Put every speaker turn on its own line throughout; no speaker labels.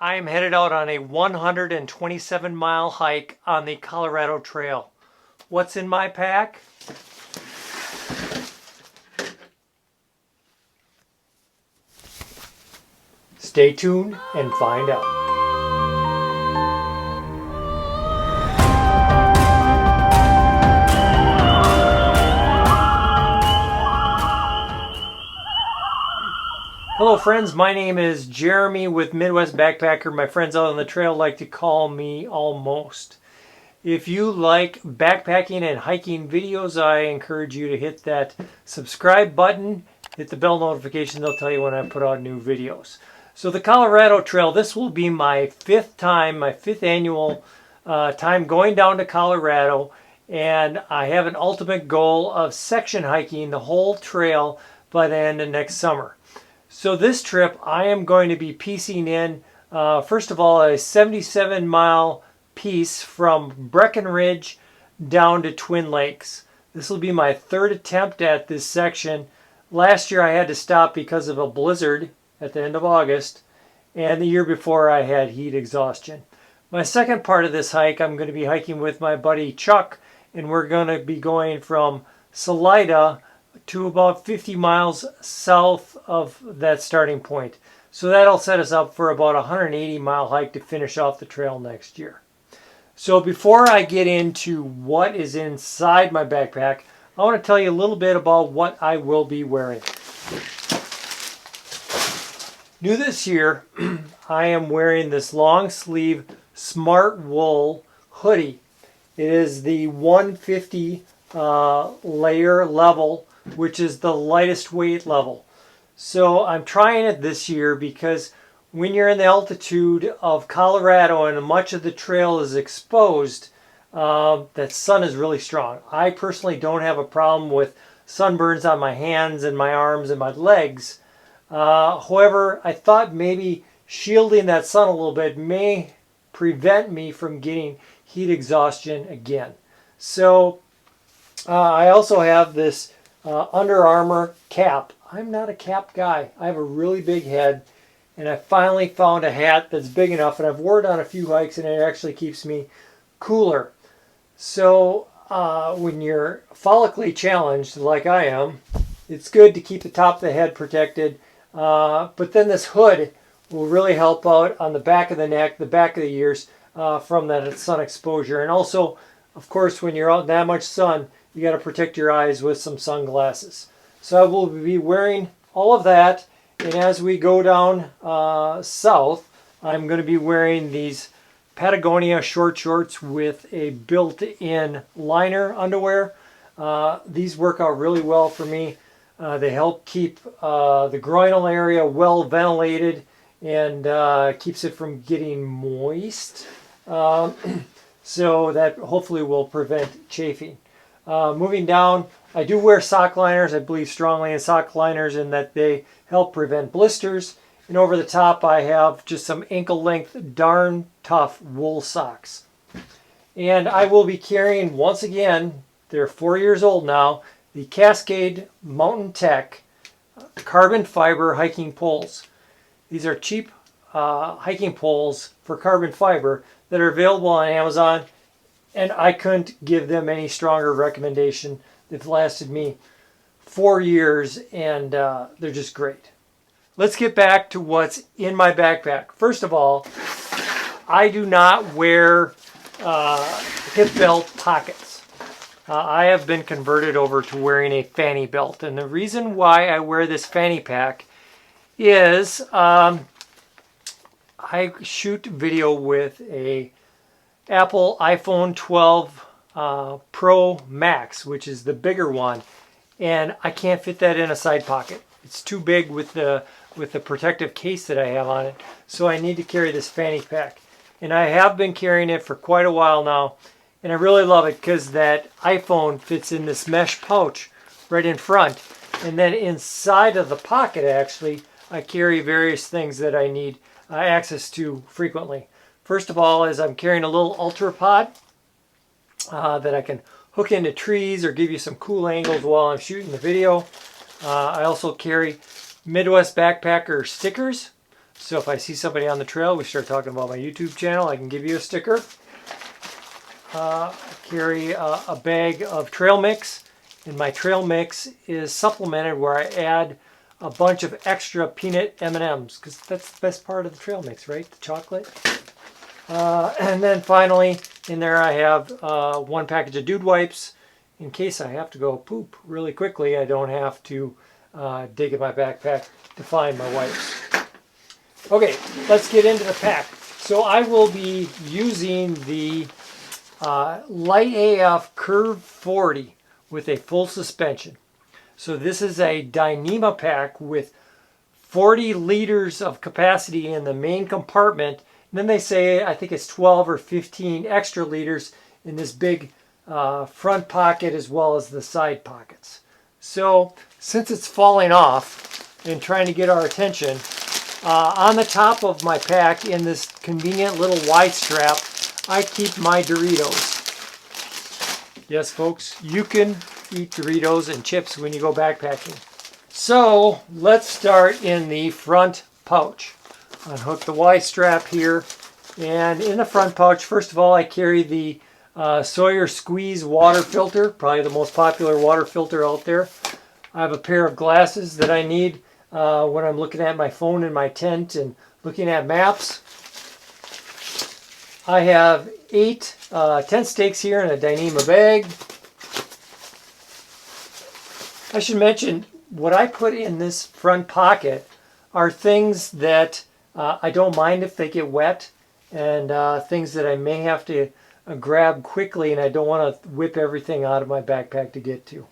I'm headed out on a 127-mile hike on the Colorado Trail. What's in my pack? Stay tuned and find out. Hello friends, my name is Jeremy with Midwest Backpacker. My friends out on the trail like to call me Almost. If you like backpacking and hiking videos, I encourage you to hit that subscribe button, hit the bell notification, they'll tell you when I put out new videos. So the Colorado Trail, this will be my fifth annual time going down to Colorado, and I have an ultimate goal of section hiking the whole trail by the end of next summer. So this trip, I am going to be piecing in, first of all, a 77-mile piece from Breckenridge down to Twin Lakes. This will be my third attempt at this section. Last year I had to stop because of a blizzard at the end of August, and the year before I had heat exhaustion. My second part of this hike, I'm going to be hiking with my buddy Chuck, and we're going to be going from Salida to about 50 miles south of that starting point. So that'll set us up for about a 180-mile hike to finish off the trail next year. So before I get into what is inside my backpack, I want to tell you a little bit about what I will be wearing. New this year, I am wearing this long sleeve Smart Wool hoodie. It is the 150 layer level, which is the lightest weight level. So I'm trying it this year because when you're in the altitude of Colorado and much of the trail is exposed, that sun is really strong. I personally don't have a problem with sunburns on my hands and my arms and my legs. However, I thought maybe shielding that sun a little bit may prevent me from getting heat exhaustion again. So I also have this Under Armour cap. I'm not a cap guy. I have a really big head, and I finally found a hat that's big enough, and I've worn it on a few hikes, and it actually keeps me cooler. So when you're follically challenged like I am, it's good to keep the top of the head protected, but then this hood will really help out on the back of the neck, the back of the ears from that sun exposure. And also, of course, when you're out in that much sun, you got to protect your eyes with some sunglasses. So I will be wearing all of that, and as we go down south, I'm going to be wearing these Patagonia short shorts with a built-in liner underwear. These work out really well for me. They help keep the groinal area well ventilated and keeps it from getting moist. So that hopefully will prevent chafing. Moving down, I do wear sock liners. I believe strongly in sock liners in that they help prevent blisters. And over the top, I have just some ankle-length, darn tough wool socks. And I will be carrying, once again, they're 4 years old now, the Cascade Mountain Tech carbon fiber hiking poles. These are cheap hiking poles for carbon fiber that are available on Amazon, and I couldn't give them any stronger recommendation. They've lasted me 4 years, and they're just great. Let's get back to what's in my backpack. First of all, I do not wear hip belt pockets. I have been converted over to wearing a Fanny belt, and the reason why I wear this fanny pack is I shoot video with a Apple iPhone 12 Pro Max, which is the bigger one, and I can't fit that in a side pocket. It's too big with the protective case that I have on it, so I need to carry this fanny pack. And I have been carrying it for quite a while now, and I really love it because that iPhone fits in this mesh pouch right in front, and then inside of the pocket actually I carry various things that I need access to frequently. First of all, is I'm carrying a little Ultra Pod that I can hook into trees or give you some cool angles while I'm shooting the video. I also carry Midwest Backpacker stickers. So if I see somebody on the trail, we start talking about my YouTube channel, I can give you a sticker. I carry a bag of trail mix, and my trail mix is supplemented where I add a bunch of extra peanut M&Ms, because that's the best part of the trail mix, right? The chocolate. And then finally, in there I have one package of dude wipes. In case I have to go poop really quickly, I don't have to dig in my backpack to find my wipes. Okay, let's get into the pack. So I will be using the Lite AF Curve 40 with a full suspension. So this is a Dyneema pack with 40 liters of capacity in the main compartment. And then they say, I think it's 12 or 15 extra liters in this big front pocket as well as the side pockets. So since it's falling off and trying to get our attention, on the top of my pack in this convenient little Y strap, I keep my Doritos. Yes, folks, you can eat Doritos and chips when you go backpacking. So let's start in the front pouch. Unhook the Y strap here, and in the front pouch, first of all, I carry the Sawyer Squeeze water filter, probably the most popular water filter out there. I have a pair of glasses that I need when I'm looking at my phone in my tent and looking at maps. I have 8 tent stakes here in a Dyneema bag. I should mention, what I put in this front pocket are things that I don't mind if they get wet, and things that I may have to grab quickly, and I don't want to whip everything out of my backpack to get to.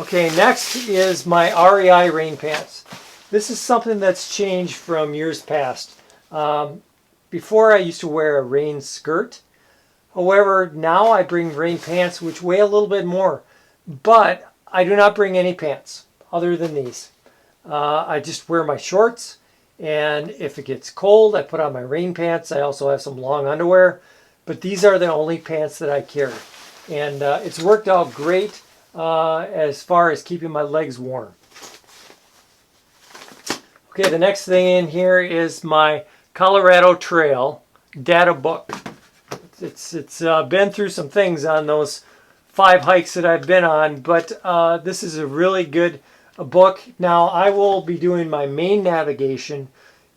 Okay, next is my REI rain pants. This is something that's changed from years past. Before I used to wear a rain skirt. However, now I bring rain pants which weigh a little bit more. But I do not bring any pants other than these. I just wear my shorts, and if it gets cold, I put on my rain pants. I also have some long underwear, but these are the only pants that I carry. And it's worked out great as far as keeping my legs warm. Okay, the next thing in here is my Colorado Trail data book. It's been through some things on those 5 hikes that I've been on, but this is a really good book. Now I will be doing my main navigation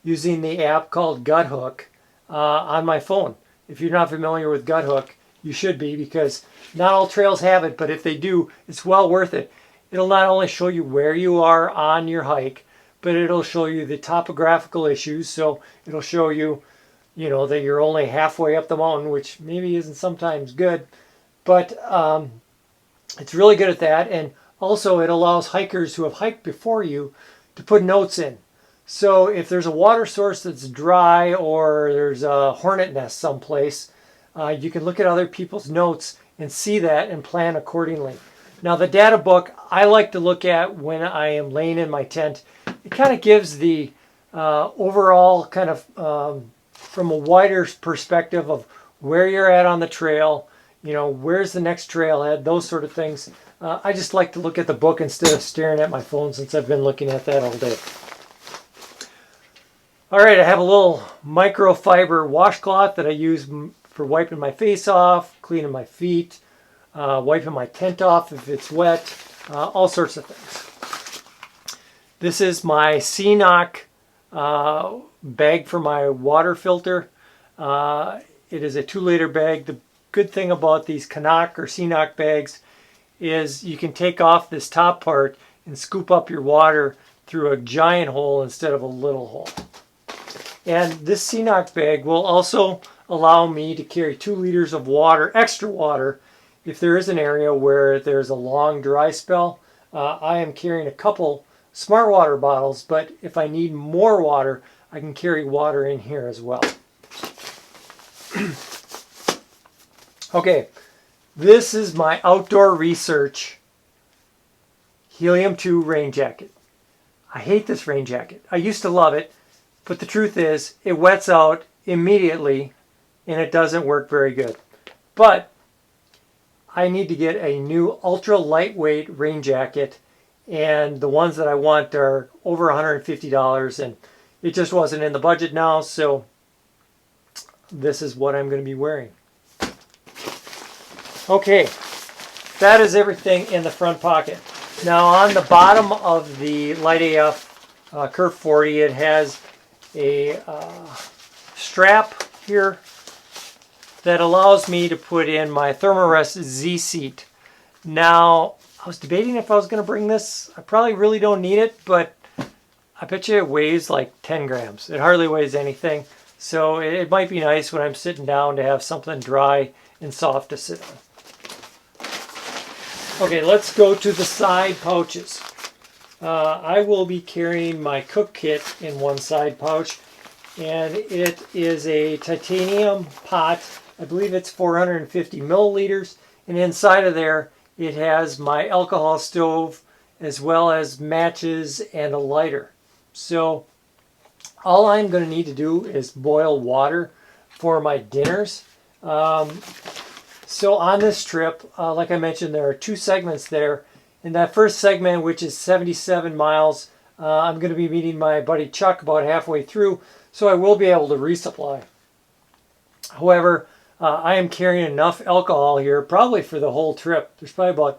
using the app called Guthook on my phone. If you're not familiar with Guthook, you should be, because not all trails have it, but if they do, it's well worth it. It'll not only show you where you are on your hike, but it'll show you the topographical issues. So it'll show you, that you're only halfway up the mountain, which maybe isn't sometimes good, but it's really good at that. And also it allows hikers who have hiked before you to put notes in. So if there's a water source that's dry, or there's a hornet nest someplace, you can look at other people's notes and see that and plan accordingly. Now the data book I like to look at when I am laying in my tent. It kind of gives the overall kind of from a wider perspective of where you're at on the trail, where's the next trailhead, those sort of things. I just like to look at the book instead of staring at my phone, since I've been looking at that all day. All right, I have a little microfiber washcloth that I use for wiping my face off, cleaning my feet, wiping my tent off if it's wet, all sorts of things. This is my CNOC bag for my water filter. It is a 2-liter bag. The good thing about these CNOC or CNOC bags is you can take off this top part and scoop up your water through a giant hole instead of a little hole. And this CNOC bag will also allow me to carry 2 liters of water, extra water, if there is an area where there's a long dry spell. I am carrying a couple Smart Water bottles, but if I need more water, I can carry water in here as well. Okay, this is my Outdoor Research Helium-2 rain jacket. I hate this rain jacket. I used to love it, but the truth is it wets out immediately and it doesn't work very good. But I need to get a new ultra lightweight rain jacket, and the ones that I want are over $150, and it just wasn't in the budget now, so this is what I'm going to be wearing. Okay, that is everything in the front pocket. Now on the bottom of the Lite AF Curve 40, it has a strap here that allows me to put in my Thermarest Z seat. Now, I was debating if I was going to bring this. I probably really don't need it, but I bet you it weighs like 10 grams. It hardly weighs anything. So it might be nice when I'm sitting down to have something dry and soft to sit on. Okay, let's go to the side pouches. I will be carrying my cook kit in one side pouch, and it is a titanium pot. I believe it's 450 milliliters, and inside of there it has my alcohol stove as well as matches and a lighter. So all I'm going to need to do is boil water for my dinners. So on this trip, like I mentioned, there are 2 segments there. In that first segment, which is 77 miles, I'm going to be meeting my buddy Chuck about halfway through, so I will be able to resupply. However, I am carrying enough alcohol here, probably for the whole trip. There's probably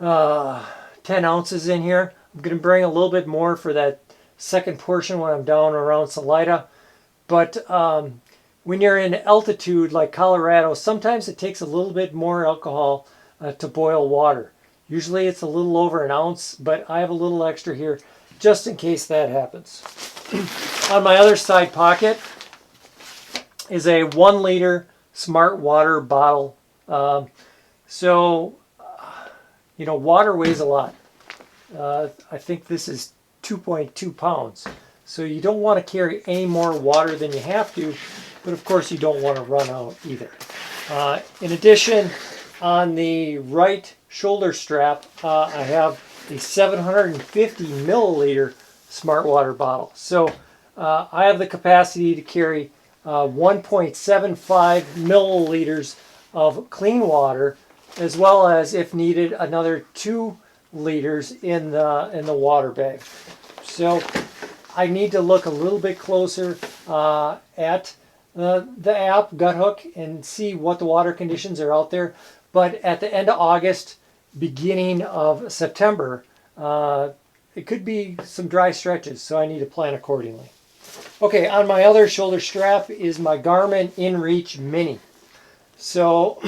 about 10 ounces in here. I'm going to bring a little bit more for that second portion when I'm down around Salida. But when you're in altitude like Colorado, sometimes it takes a little bit more alcohol to boil water. Usually it's a little over an ounce, but I have a little extra here just in case that happens. On my other side pocket is a 1 liter Smart Water bottle. You know, water weighs a lot. I think this is 2.2 pounds. So you don't want to carry any more water than you have to, but of course you don't want to run out either. In addition, on the right shoulder strap, I have a 750 milliliter Smart Water bottle. So I have the capacity to carry 1.75 milliliters of clean water, as well as, if needed, another 2 liters in the water bag. So I need to look a little bit closer at the app Guthook and see what the water conditions are out there. But at the end of August, beginning of September, it could be some dry stretches, so I need to plan accordingly. Okay, on my other shoulder strap is my Garmin InReach Mini. So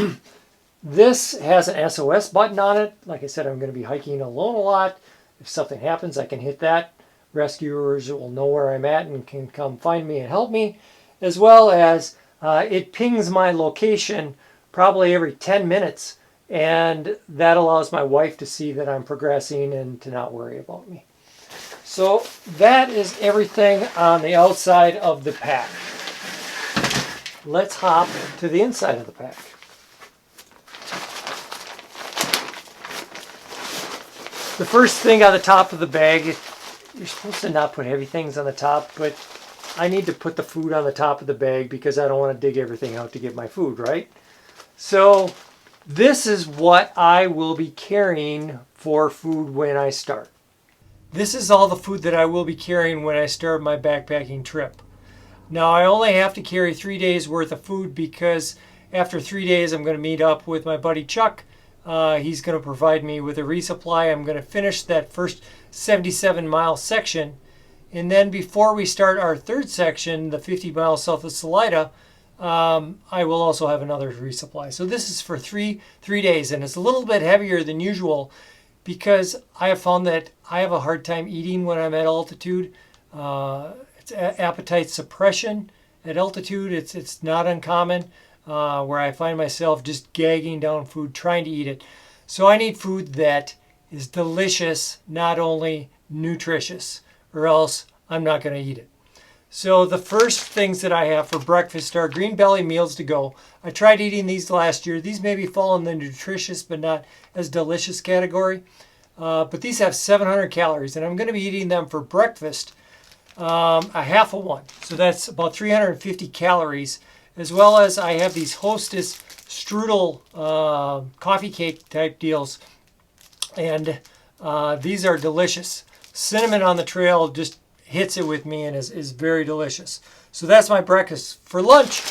this has an SOS button on it. Like I said, I'm going to be hiking alone a lot. If something happens, I can hit that. Rescuers will know where I'm at and can come find me and help me. As well as it pings my location probably every 10 minutes. And that allows my wife to see that I'm progressing and to not worry about me. So that is everything on the outside of the pack. Let's hop to the inside of the pack. The first thing on the top of the bag, you're supposed to not put heavy things on the top, but I need to put the food on the top of the bag because I don't want to dig everything out to get my food, right? So this is what I will be carrying for food when I start. This is all the food that I will be carrying when I start my backpacking trip. Now I only have to carry 3 days worth of food because after 3 days I'm going to meet up with my buddy Chuck. He's going to provide me with a resupply. I'm going to finish that first 77-mile section. And then before we start our third section, the 50 miles south of Salida, I will also have another resupply. So this is for three days, and it's a little bit heavier than usual because I have found that I have a hard time eating when I'm at altitude. It's appetite suppression at altitude. It's not uncommon where I find myself just gagging down food, trying to eat it. So I need food that is delicious, not only nutritious, or else I'm not going to eat it. So the first things that I have for breakfast are Green Belly Meals to Go. I tried eating these last year. These maybe fall in the nutritious but not as delicious category. But these have 700 calories, and I'm going to be eating them for breakfast, a half of one. So that's about 350 calories, as well as I have these Hostess strudel coffee cake type deals. And These are delicious. Cinnamon on the trail just hits it with me and is very delicious. So that's my breakfast. For lunch,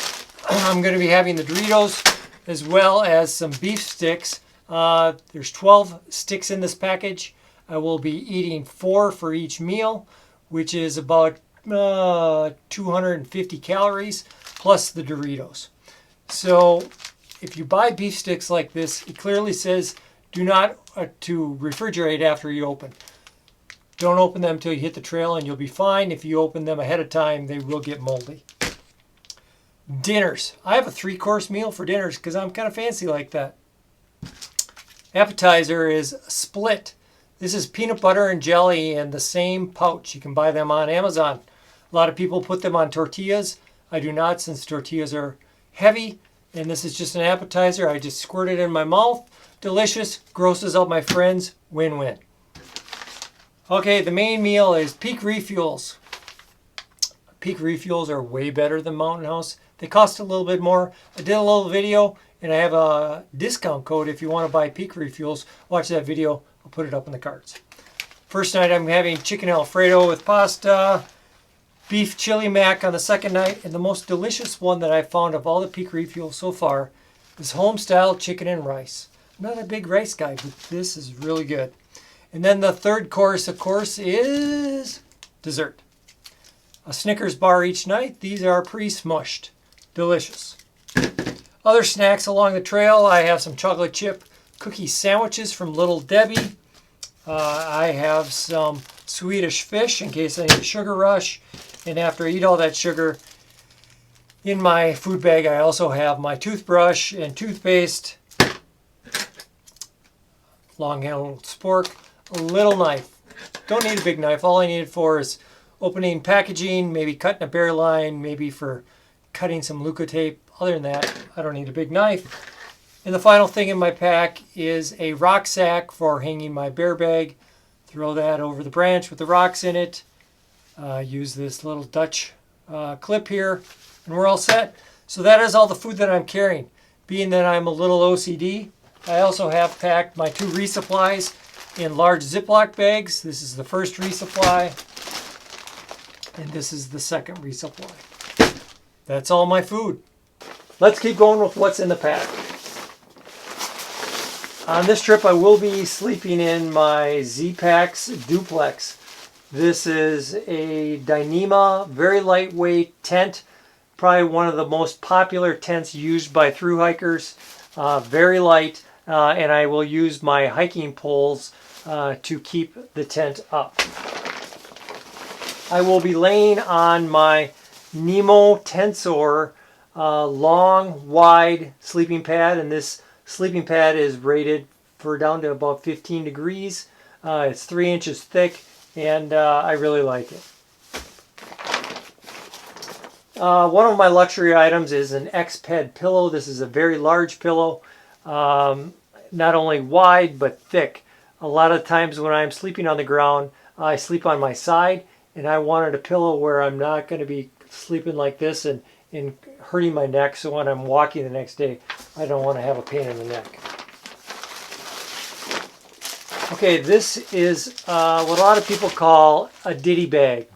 I'm going to be having the Doritos as well as some beef sticks. There's 12 sticks in this package. I will be eating 4 for each meal, which is about 250 calories plus the Doritos. So if you buy beef sticks like this, it clearly says do not to refrigerate after you open. Don't open them until you hit the trail and you'll be fine. If you open them ahead of time, they will get moldy. Dinners. I have a 3-course meal for dinners because I'm kind of fancy like that. Appetizer is split. This is peanut butter and jelly in the same pouch. You can buy them on Amazon. A lot of people put them on tortillas. I do not, since tortillas are heavy. And this is just an appetizer. I just squirt it in my mouth. Delicious. Grosses out my friends. Win-win. Okay, the main meal is Peak Refuels. Peak Refuels are way better than Mountain House. They cost a little bit more. I did a little video, and I have a discount code if you want to buy Peak Refuels. Watch that video. I'll put it up in the cards. First night I'm having chicken Alfredo with pasta, beef chili mac on the second night, and the most delicious one that I've found of all the Peak Refuels so far is home-style chicken and rice. I'm not a big rice guy, but this is really good. And then the third course, of course, is dessert. A Snickers bar each night. These are pre-smushed. Delicious. Other snacks along the trail, I have some chocolate chip cookie sandwiches from Little Debbie. I have some Swedish fish in case I need a sugar rush. And after I eat all that sugar, in my food bag I also have my toothbrush and toothpaste, long-handled spork, a little knife. Don't need a big knife. All I need it for is opening packaging, maybe cutting a bear line, maybe for cutting some Luca tape. Other than that, I don't need a big knife. And the final thing in my pack is a rock sack for hanging my bear bag. Throw that over the branch with the rocks in it. Use this little Dutch clip here, and we're all set. So that is all the food that I'm carrying. Being that I'm a little OCD, I also have packed my 2 resupplies in large Ziploc bags. This is the first resupply, and this is the second resupply. That's all my food. Let's keep going with what's in the pack. On this trip, I will be sleeping in my Zpacks Duplex. This is a Dyneema, very lightweight tent. Probably one of the most popular tents used by thru hikers. Very light, and I will use my hiking poles to keep the tent up. I will be laying on my Nemo Tensor long, wide sleeping pad, and this sleeping pad is rated for down to about 15 degrees. It's 3 inches thick, and I really like it. One of my luxury items is an X-Ped pillow. This is a very large pillow, not only wide but thick. A lot of times when I'm sleeping on the ground, I sleep on my side, and I wanted a pillow where I'm not going to be sleeping like this and hurting my neck, so when I'm walking the next day, I don't want to have a pain in the neck. Okay, this is what a lot of people call a ditty bag.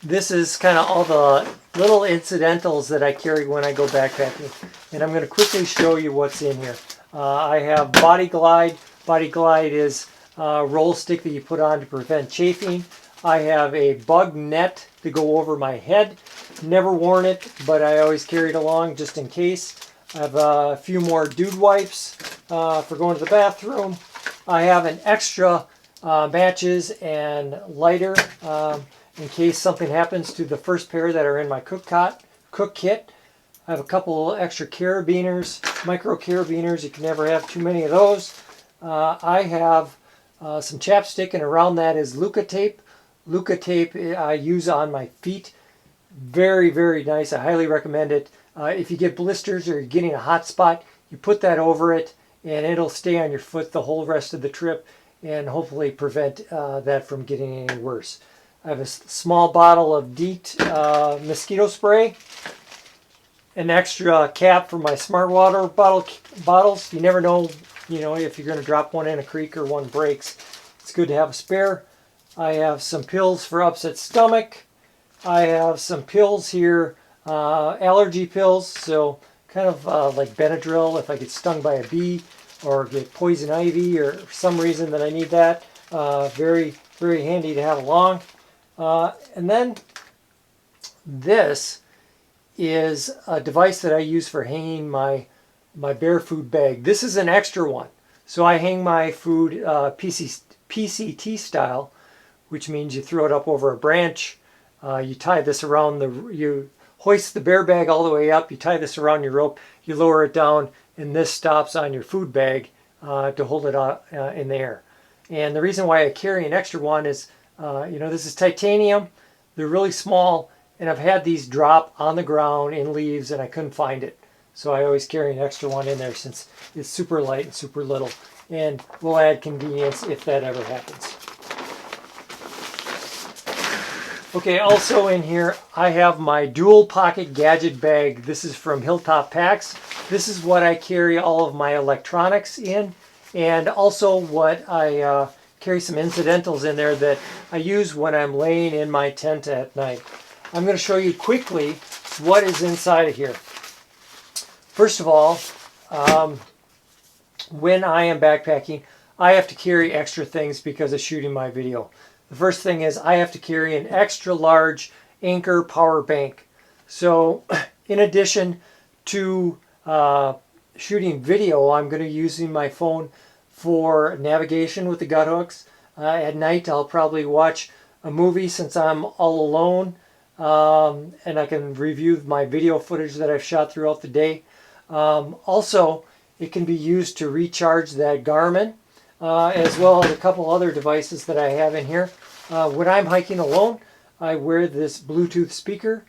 This is kind of all the little incidentals that I carry when I go backpacking, and I'm going to quickly show you what's in here. I have Body Glide. Body Glide is a roll stick that you put on to prevent chafing. I have a bug net to go over my head. Never worn it, but I always carry it along just in case. I have a few more dude wipes for going to the bathroom. I have an extra matches and lighter in case something happens to the first pair that are in my cook kit. I have a couple extra carabiners, micro carabiners. You can never have too many of those. I have some chapstick, and around that is Luca tape. Luca tape I use on my feet. Very, very nice. I highly recommend it. If you get blisters or you're getting a hot spot, you put that over it, and it'll stay on your foot the whole rest of the trip and hopefully prevent that from getting any worse. I have a small bottle of DEET mosquito spray, an extra cap for my smart water bottles. You never know you know, if you're going to drop one in a creek or one breaks, it's good to have a spare. I have some pills for upset stomach. I have some pills here, allergy pills, so kind of like Benadryl if I get stung by a bee or get poison ivy or for some reason that I need that. Very, very handy to have along. And then this is a device that I use for hanging my bear food bag. This is an extra one. So I hang my food PCT style, which means you throw it up over a branch. You tie this around you hoist the bear bag all the way up, you tie this around your rope, you lower it down, and this stops on your food bag to hold it in the air. And the reason why I carry an extra one is, you know, this is titanium, they're really small, and I've had these drop on the ground in leaves and I couldn't find it. So I always carry an extra one in there since it's super light and super little, and will add convenience if that ever happens. Okay, also in here, I have my dual pocket gadget bag. This is from Hilltop Packs. This is what I carry all of my electronics in, and also what I carry some incidentals in there that I use when I'm laying in my tent at night. I'm going to show you quickly what is inside of here. First of all, when I am backpacking, I have to carry extra things because of shooting my video. The first thing is I have to carry an extra large Anker power bank. So in addition to shooting video, I'm going to be using my phone for navigation with the gut hooks. At night I'll probably watch a movie since I'm all alone, and I can review my video footage that I've shot throughout the day. Also, it can be used to recharge that Garmin, as well as a couple other devices that I have in here. When I'm hiking alone, I wear this Bluetooth speaker.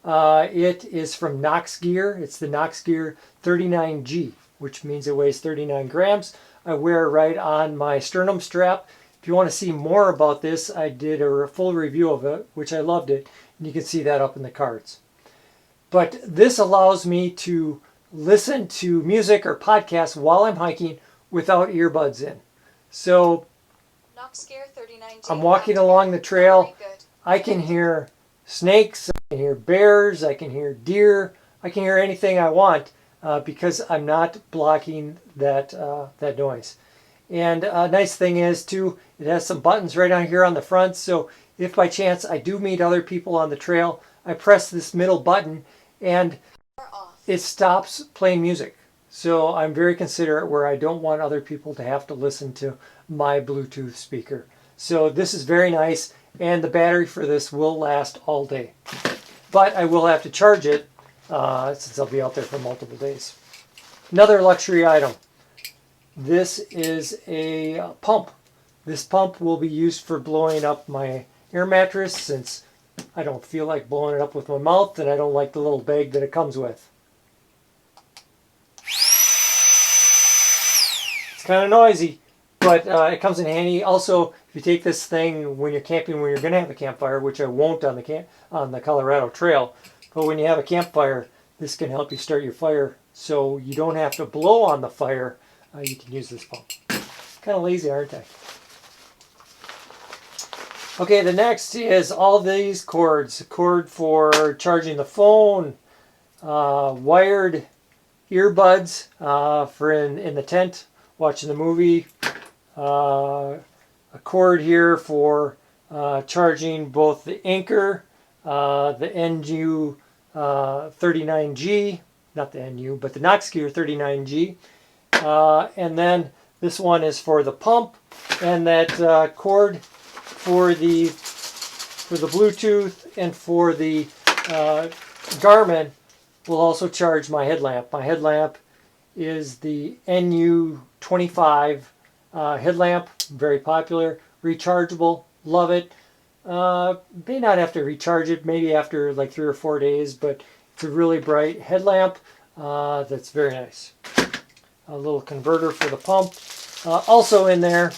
It is from Knox Gear. It's the Knox Gear 39G, which means it weighs 39 grams. I wear it right on my sternum strap. If you want to see more about this, I did a full review of it, which I loved it, and you can see that up in the cards. But this allows me to listen to music or podcasts while I'm hiking without earbuds in. So I'm walking along the trail, I can hear snakes, I can hear bears, I can hear deer, I can hear anything I want because I'm not blocking that noise. And a nice thing is too, it has some buttons right on here on the front, so if by chance I do meet other people on the trail, I press this middle button and it stops playing music. So I'm very considerate where I don't want other people to have to listen to my Bluetooth speaker. So this is very nice, and the battery for this will last all day. But I will have to charge it since I'll be out there for multiple days. Another luxury item. This is a pump. This pump will be used for blowing up my air mattress since I don't feel like blowing it up with my mouth, and I don't like the little bag that it comes with. It's kind of noisy, but it comes in handy. Also, if you take this thing when you're camping, when you're going to have a campfire, which I won't on the Colorado Trail, but when you have a campfire, this can help you start your fire so you don't have to blow on the fire. You can use this pump. Kind of lazy, aren't I? Okay, the next is all these cords. A cord for charging the phone, wired earbuds for in the tent, watching the movie, a cord here for charging both the Anker, the NU 39G, not the NU, but the Knox Gear 39G, and then this one is for the pump, and that cord for the Bluetooth and for the Garmin will also charge my headlamp. My headlamp is the NU25 headlamp, very popular, rechargeable, love it. May not have to recharge it, maybe after like 3 or 4 days, but it's a really bright headlamp that's very nice. A little converter for the pump. Also in there,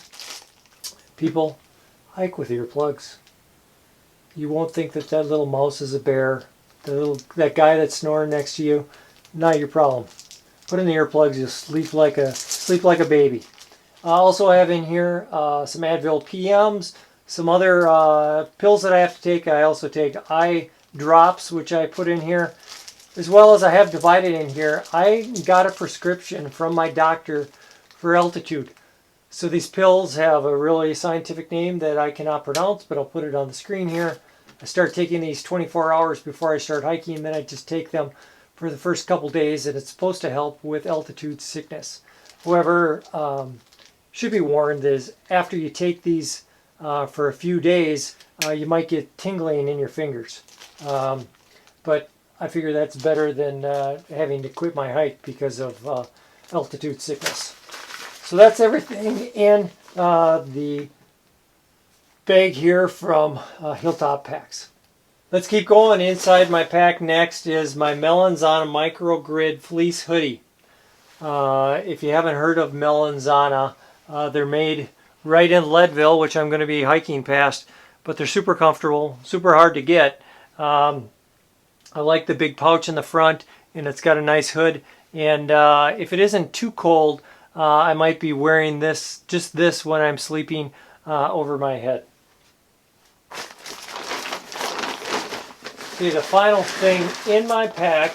people, hike with earplugs. You won't think that that little mouse is a bear. That guy that's snoring next to you, not your problem. Put in the earplugs, you'll sleep like a baby. I also have in here some Advil PMs, some other pills that I have to take. I also take eye drops, which I put in here, as well as I have divided in here. I got a prescription from my doctor for altitude. So these pills have a really scientific name that I cannot pronounce, but I'll put it on the screen here. I start taking these 24 hours before I start hiking, and then I just take them for the first couple days, and it's supposed to help with altitude sickness. However, should be warned is after you take these for a few days, you might get tingling in your fingers. But I figure that's better than having to quit my hike because of altitude sickness. So that's everything in the bag here from Hilltop Packs. Let's keep going. Inside my pack next is my Melanzana Microgrid Fleece Hoodie. If you haven't heard of Melanzana, they're made right in Leadville, which I'm going to be hiking past, but they're super comfortable, super hard to get. I like the big pouch in the front, and it's got a nice hood. And if it isn't too cold, I might be wearing just this when I'm sleeping over my head. Okay, the final thing in my pack,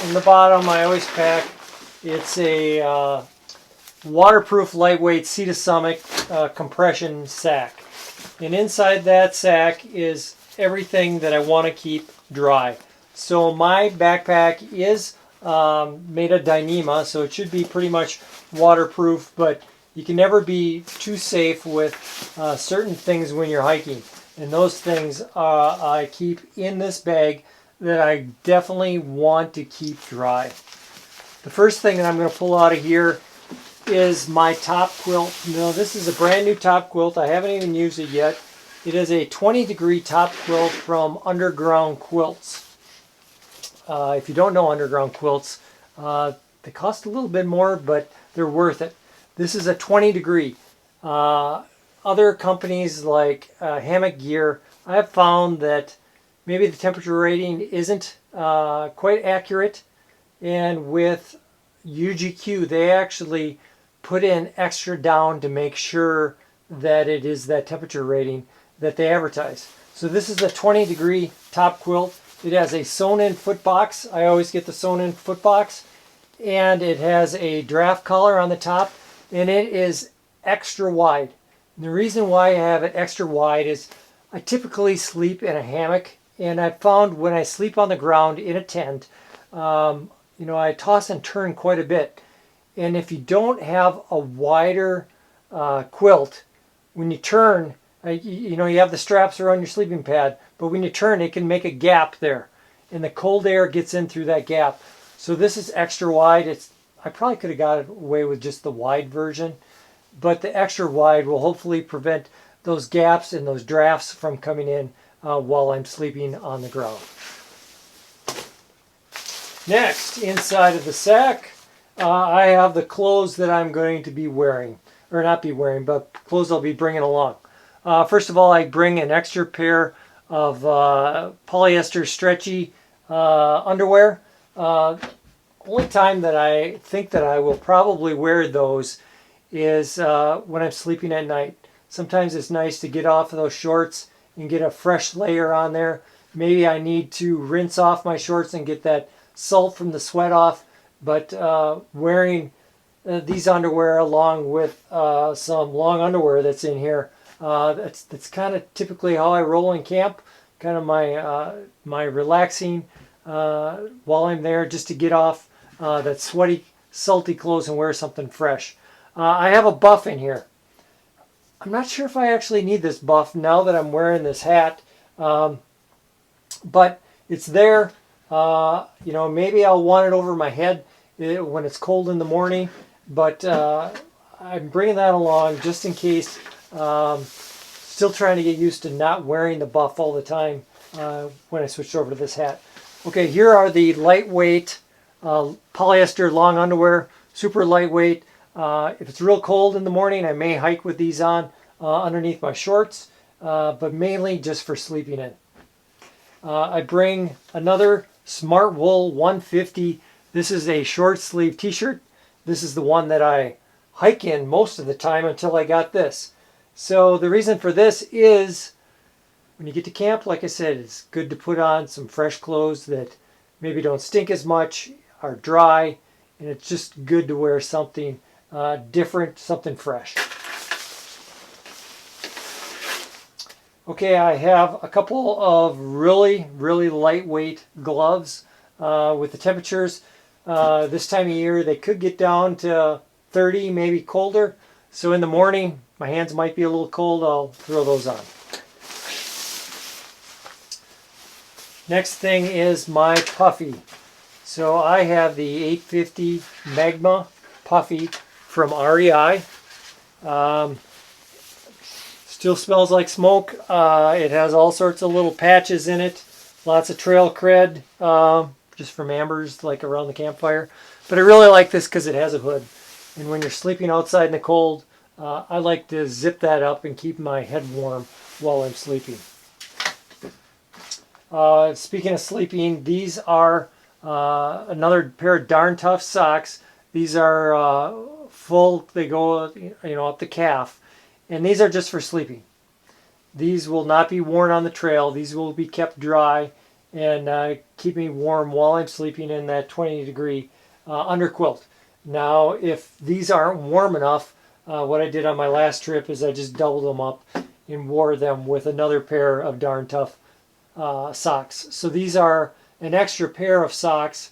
in the bottom I always pack, it's a waterproof lightweight Sea to Summit compression sack. And inside that sack is everything that I want to keep dry. So my backpack is made of Dyneema, so it should be pretty much waterproof, but you can never be too safe with certain things when you're hiking. And those things I keep in this bag that I definitely want to keep dry. The first thing that I'm going to pull out of here is my top quilt. Now, this is a brand new top quilt. I haven't even used it yet. It is a 20-degree top quilt from Underground Quilts. If you don't know Underground Quilts, they cost a little bit more, but they're worth it. This is a 20-degree. Other companies like Hammock Gear, I have found that maybe the temperature rating isn't quite accurate. And with UGQ, they actually put in extra down to make sure that it is that temperature rating that they advertise. So this is a 20-degree top quilt. It has a sewn-in foot box. I always get the sewn-in foot box. And it has a draft collar on the top. And it is extra wide. And the reason why I have it extra wide is I typically sleep in a hammock. And I found when I sleep on the ground in a tent, I toss and turn quite a bit. And if you don't have a wider quilt, when you turn, you have the straps around your sleeping pad, but when you turn, it can make a gap there. And the cold air gets in through that gap. So this is extra wide. I probably could have got away with just the wide version, but the extra wide will hopefully prevent those gaps and those drafts from coming in while I'm sleeping on the ground. Next, inside of the sack, I have the clothes that I'm going to be wearing. Or not be wearing, but clothes I'll be bringing along. First of all, I bring an extra pair of polyester stretchy underwear. Only time that I think that I will probably wear those is when I'm sleeping at night. Sometimes it's nice to get off of those shorts and get a fresh layer on there. Maybe I need to rinse off my shorts and get that salt from the sweat off. But wearing these underwear along with some long underwear that's in here, that's kind of typically how I roll in camp. Kind of my relaxing while I'm there, just to get off that sweaty, salty clothes and wear something fresh. I have a buff in here. I'm not sure if I actually need this buff now that I'm wearing this hat, but it's there. Maybe I'll want it over my head when it's cold in the morning, but I'm bringing that along just in case. Still trying to get used to not wearing the buff all the time when I switched over to this hat. Okay, here are the lightweight polyester long underwear, super lightweight. If it's real cold in the morning, I may hike with these on underneath my shorts, but mainly just for sleeping in. I bring another Smart Wool 150 This is a short sleeve t-shirt. This is the one that I hike in most of the time until I got this. So the reason for this is when you get to camp, like I said, it's good to put on some fresh clothes that maybe don't stink as much, are dry, and it's just good to wear something different, something fresh. Okay, I have a couple of really lightweight gloves with the temperatures. This time of year, they could get down to 30, maybe colder. So in the morning, my hands might be a little cold. I'll throw those on. Next thing is my puffy. So I have the 850 Magma puffy from REI. Still smells like smoke. It has all sorts of little patches in it. Lots of trail cred, just from ambers like around the campfire. But I really like this because it has a hood. And when you're sleeping outside in the cold, I like to zip that up and keep my head warm while I'm sleeping. Speaking of sleeping, these are another pair of darn tough socks. These are full, they go up the calf. And these are just for sleeping. These will not be worn on the trail. These will be kept dry and keep me warm while I'm sleeping in that 20-degree under quilt. Now, if these aren't warm enough, what I did on my last trip is I just doubled them up and wore them with another pair of darn tough socks. So these are an extra pair of socks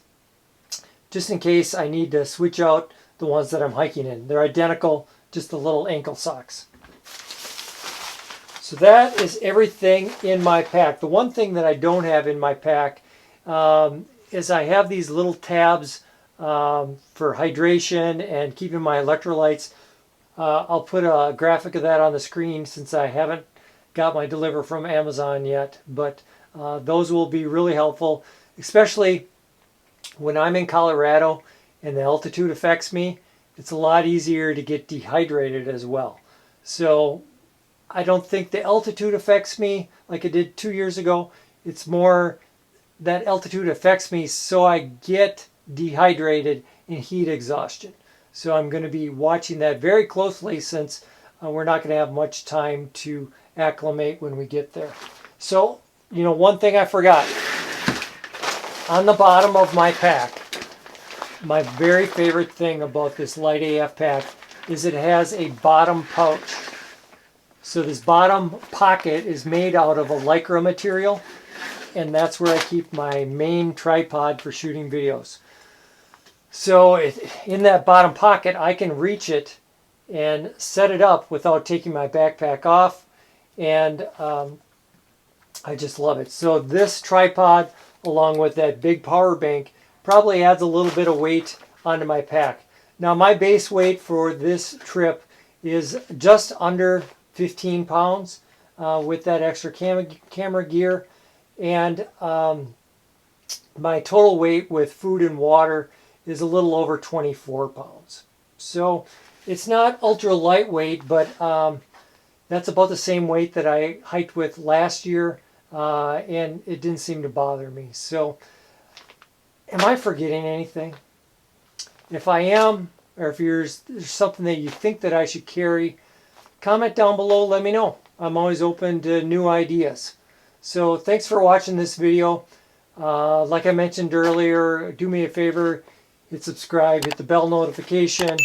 just in case I need to switch out the ones that I'm hiking in. They're identical, just the little ankle socks. So that is everything in my pack. The one thing that I don't have in my pack is I have these little tabs for hydration and keeping my electrolytes. I'll put a graphic of that on the screen since I haven't got my deliver from Amazon yet. But those will be really helpful, especially when I'm in Colorado and the altitude affects me. It's a lot easier to get dehydrated as well. So I don't think the altitude affects me like it did 2 years ago. It's more that altitude affects me so I get dehydrated and heat exhaustion. So I'm going to be watching that very closely since we're not going to have much time to acclimate when we get there. So, one thing I forgot. On the bottom of my pack, my very favorite thing about this Lite AF pack is it has a bottom pouch. So this bottom pocket is made out of a lycra material, and that's where I keep my main tripod for shooting videos. So in that bottom pocket, I can reach it and set it up without taking my backpack off, and I just love it. So this tripod, along with that big power bank, probably adds a little bit of weight onto my pack. Now my base weight for this trip is just under 15 pounds with that extra camera gear, and my total weight with food and water is a little over 24 pounds. So it's not ultra lightweight, but that's about the same weight that I hiked with last year, and it didn't seem to bother me. So am I forgetting anything? If I am, or if there's something that you think that I should carry, comment down below, let me know. I'm always open to new ideas. So thanks for watching this video. Like I mentioned earlier, do me a favor, hit subscribe, hit the bell notification.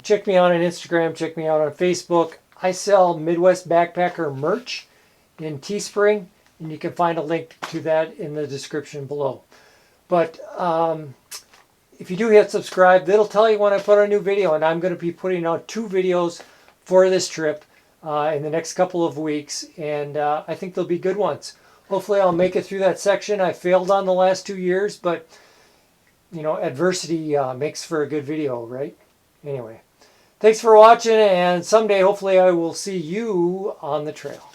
Check me out on Instagram, check me out on Facebook. I sell Midwest Backpacker merch in Teespring, and you can find a link to that in the description below. But if you do hit subscribe, that'll tell you when I put a new video, and I'm going to be putting out 2 videos for this trip in the next couple of weeks, and I think they'll be good ones. Hopefully I'll make it through that section. I failed on the last 2 years, but adversity makes for a good video, right? Anyway, thanks for watching, and someday hopefully I will see you on the trail.